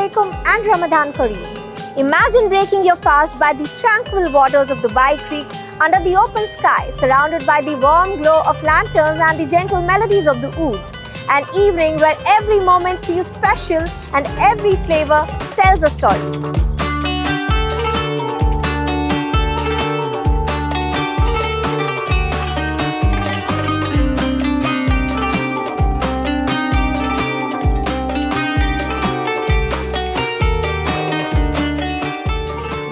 Alaikum and Ramadan Kareem. Imagine breaking your fast by the tranquil waters of Dubai Creek under the open sky, surrounded by the warm glow of lanterns and the gentle melodies of the oud. An evening where every moment feels special and every flavor tells a story.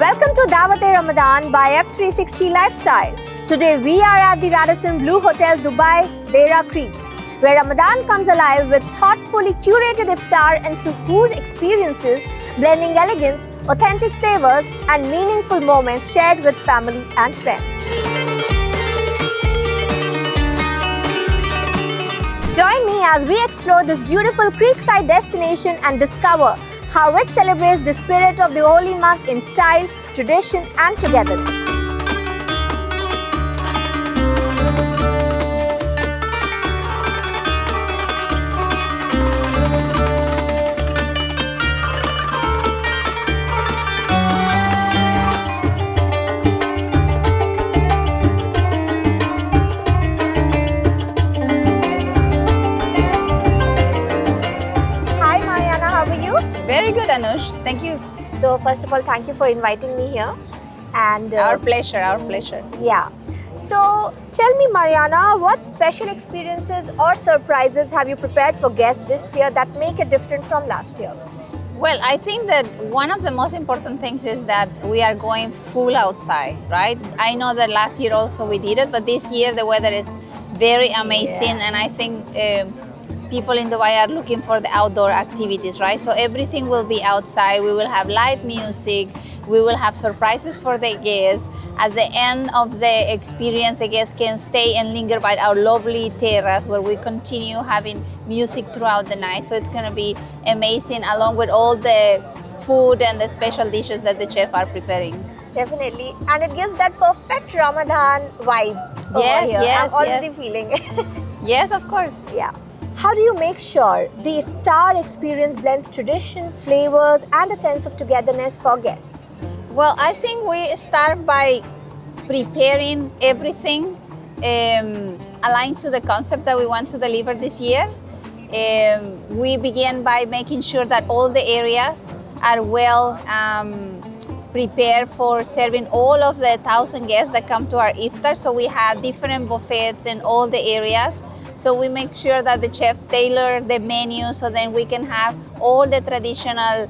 Welcome to Daawat-e-Ramadan by F360 Lifestyle. Today we are at the Radisson Blu Hotel's Dubai Deira Creek, where Ramadan comes alive with thoughtfully curated Iftar and Suhoor experiences, blending elegance, authentic flavors and meaningful moments shared with family and friends. Join me as we explore this beautiful Creekside destination and discover how it celebrates the spirit of the holy month in style, tradition and togetherness. Hi Mariana, how are you? Very good, Anush. Thank you. So first of all, thank you for inviting me here. And Our pleasure, our pleasure. yeah. So tell me, Mariana, what special experiences or surprises have you prepared for guests this year that make it different from last year? Well, I think that one of the most important things is that we are going full outside, right? I know that last year also we did it, but this year the weather is very amazing, and I think people in Dubai are looking for the outdoor activities, right? So everything will be outside. We will have live music. We will have surprises for the guests. At the end of the experience, the guests can stay and linger by our lovely terrace where we continue having music throughout the night. So it's going to be amazing, along with all the food and the special dishes that the chef are preparing. Definitely. And it gives that perfect Ramadan vibe Yes, over here. yes, I'm already yes. feeling it. Yes, of course. Yeah. How do you make sure the Iftar experience blends tradition, flavors and a sense of togetherness for guests? Well, I think we start by preparing everything aligned to the concept that we want to deliver this year. We begin by making sure that all the areas are well prepared for serving all of the 1,000 guests that come to our iftar. So we have different buffets in all the areas. So we make sure that the chef tailor the menu so then we can have all the traditional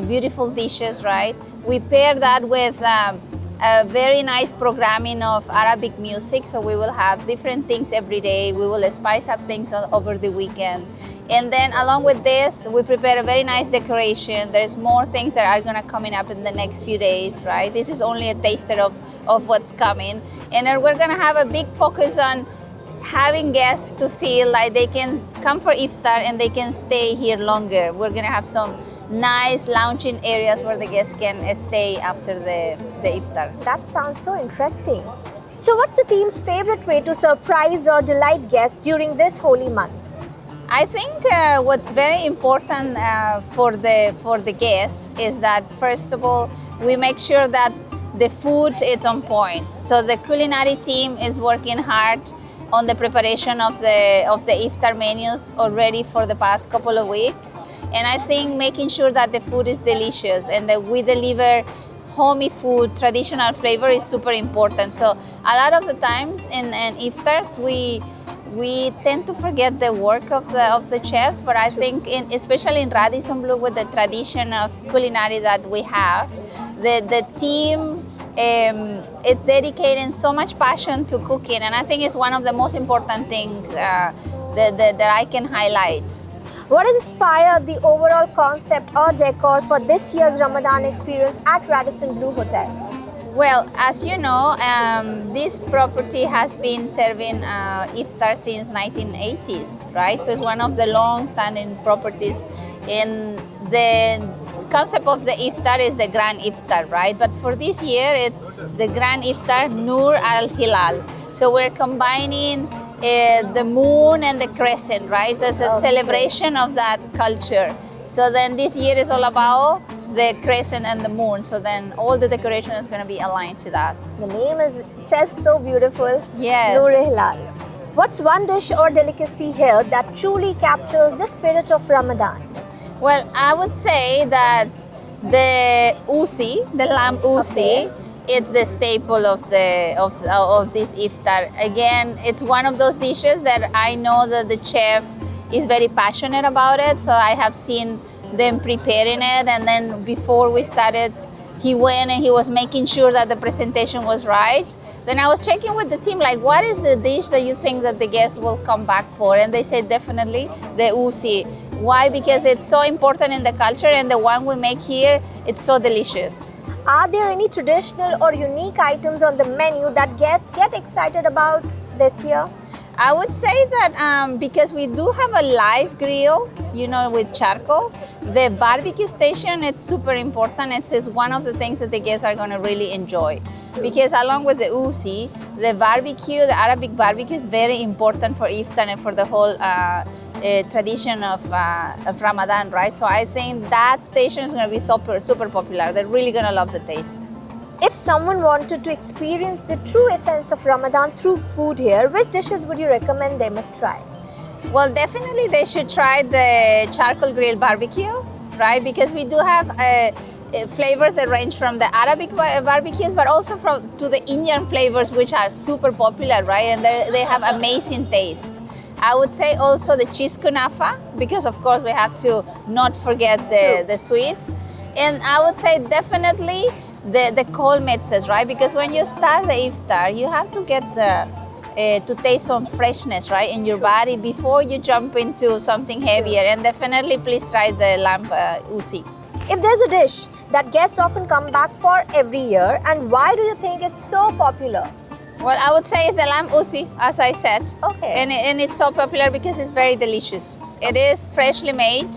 beautiful dishes, right? We pair that with a very nice programming of Arabic music. So we will have different things every day. We will spice up things over the weekend. And then along with this, we prepare a very nice decoration. There's more things that are gonna coming up in the next few days, right? This is only a taster of what's coming. And then we're gonna have a big focus on having guests to feel like they can come for iftar and they can stay here longer. We're gonna have some nice lounging areas where the guests can stay after the iftar. That sounds so interesting. So what's the team's favorite way to surprise or delight guests during this holy month? I think what's very important for the guests is that first of all we make sure that the food is on point. So the culinary team is working hard on the preparation of the iftar menus already for the past couple of weeks, and I think making sure that the food is delicious and that we deliver homey food, traditional flavor is super important. So a lot of the times in iftars we tend to forget the work of the chefs, but I think especially in Radisson Blu, with the tradition of culinary that we have, the team it's dedicating so much passion to cooking, and I think it's one of the most important things that I can highlight. What inspired the overall concept or decor for this year's Ramadan experience at Radisson Blu Hotel? Well, as you know, this property has been serving iftar since 1980s, right? So it's one of the long-standing properties. In the concept of the iftar is the Grand Iftar, right? But for this year, it's the Grand Iftar Nur Al-Hilal. So we're combining the moon and the crescent, right? So it's a celebration of that culture. So then this year is all about the crescent and the moon. So then all the decoration is going to be aligned to that. The name itself so beautiful. Yes. Nur Al-Hilal. What's one dish or delicacy here that truly captures the spirit of Ramadan? Well, I would say that the Ouzi, the lamb Ouzi, it's the staple of this iftar. Again, it's one of those dishes that I know that the chef is very passionate about it. So I have seen them preparing it, and then before we started, he went and he was making sure that the presentation was right. Then I was checking with the team, like, what is the dish that you think that the guests will come back for? And they said definitely the Ouzi. Why? Because it's so important in the culture, and the one we make here, it's so delicious. Are there any traditional or unique items on the menu that guests get excited about this year? I would say that because we do have a live grill, you know, with charcoal, the barbecue station, it's super important. It's one of the things that the guests are going to really enjoy. Because along with the Ouzi, the barbecue, the Arabic barbecue is very important for Iftar and for the whole tradition of Ramadan, right? So I think that station is going to be super popular. They're really going to love the taste. If someone wanted to experience the true essence of Ramadan through food here, which dishes would you recommend they must try? Well, definitely they should try the charcoal grill barbecue, right? Because we do have flavors that range from the Arabic barbecues, but also to the Indian flavors, which are super popular, right? And they have amazing taste. I would say also the cheese kunafa, because of course we have to not forget the sweets. And I would say definitely the cold mixes, right? Because when you start the iftar, you have to get to taste some freshness, right, in your body before you jump into something heavier. And definitely, please try the lamb Ouzi. If there's a dish that guests often come back for every year, and why do you think it's so popular? Well, I would say it's the lamb Ouzi, as I said. Okay. And it's so popular because it's very delicious. It is freshly made.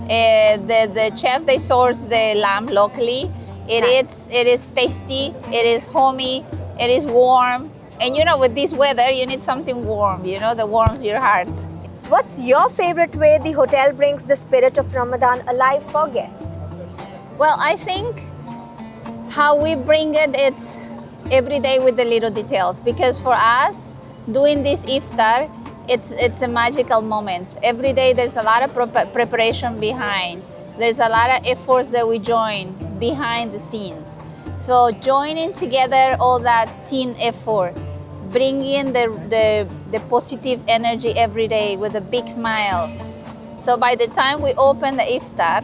The chef, they source the lamb locally. It is tasty, it is homey, it is warm. And you know, with this weather, you need something warm, you know, that warms your heart. What's your favorite way the hotel brings the spirit of Ramadan alive for guests? Well, I think how we bring it, it's every day with the little details. Because for us, doing this iftar, it's a magical moment. Every day there's a lot of preparation behind. There's a lot of efforts that we join behind the scenes. So joining together all that team effort, bringing the positive energy every day with a big smile. So by the time we open the iftar,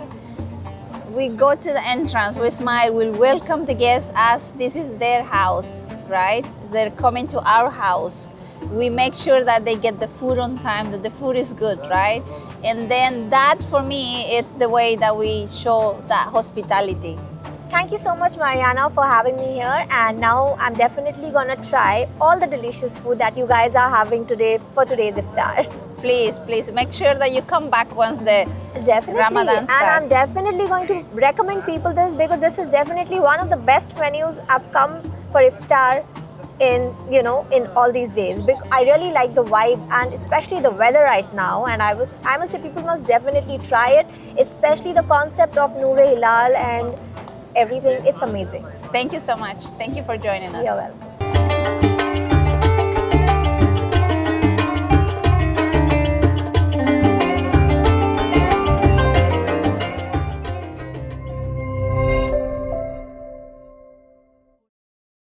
we go to the entrance, we smile, we welcome the guests as this is their house, right? They're coming to our house. We make sure that they get the food on time, that the food is good, right? And then that, for me, it's the way that we show that hospitality. Thank you so much, Mariana, for having me here. And now I'm definitely gonna try all the delicious food that you guys are having today for today's iftar. Please make sure that you come back once the Ramadan starts. And I'm definitely going to recommend people this, because this is definitely one of the best menus I've come for iftar in all these days. Because I really like the vibe and especially the weather right now. And I must say people must definitely try it, especially the concept of Nur Al-Hilal and everything. It's amazing. Thank you so much. Thank you for joining us. You're welcome.